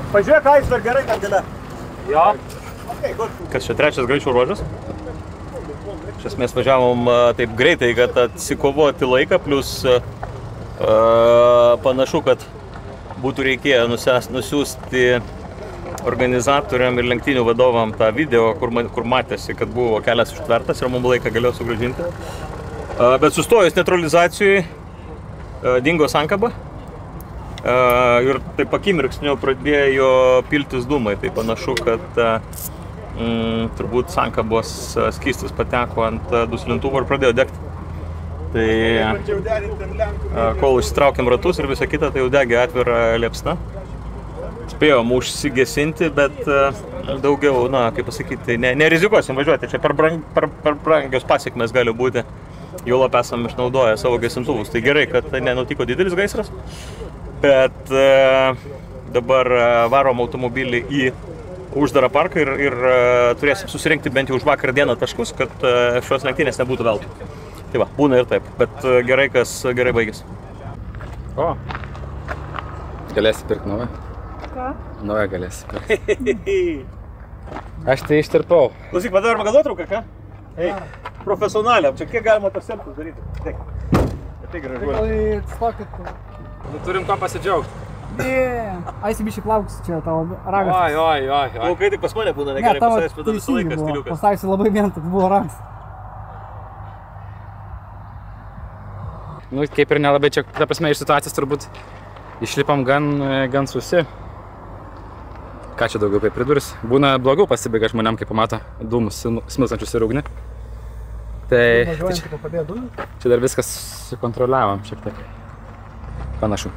Pažiūrėk, Aisberg gerai ten gale. Jo. Okay, Kas čia trečias greičio ruožas? Iš esmės važiavom taip greitai, kad atsikovoti laiką, plus panašu, kad būtų reikėję nusiųsti organizatoriam ir lenktynių vadovam tą video, kur matėsi, kad buvo kelias užtvertas ir mums laiką galėjo sugrąžinti. Bet sustojus neutralizacijai dingo sankaba ir taip akimirksniu pradėjo piltis dūmai. Tai panašu, kad turbūt sankabos skystis pateko ant duslintuvo ir pradėjo degti. Tai kol išsitraukėm ratus ir visą kitą, tai jau degė atvira liepsna. Spėjom užsigesinti, bet daugiau, kaip pasakyti, nerizikuosim važiuoti. Čia per brangios pasiekmes gali būti. Juolab esam išnaudoję savo gesintuvus. Tai gerai, kad nenutiko didelis gaisras. Bet dabar varom automobilį į uždarą parką ir turėsim susirinkti bent jau už vakar dieną taškus, kad šios lenktynės nebūtų veltui. Tai va, būna ir taip, bet gerai, kas gerai baigėsi. O, galėsi pirkti naują? Ką? Naują galėsi pirkti. Aš tai ištirpau. Klausyk, padaroma gal nuotrauką, ką? Ei, profesionaliam, čia kiek galima tos selfius daryti? Taip. Tai gražuoja. Turim ko pasidžiaugti. Aisi bišį plauks čia tavo ragas. Oi. Plaukai tik pas mane būna negerai, pas savęs pada visą laiką stiliukas. Pasaisi labai vien, toks buvo ragas. Nu, kaip ir nelabai čia, ta prasme, iš situacijos turbūt išlipam gan susi. Ką čia daugiau pridurs? Būna blogiau pasibaiga žmonėm, kai pamato dūmus smilsančius ir ugnį. Tai čia dar viskas sukontroliavom šiek tiek. Panašu.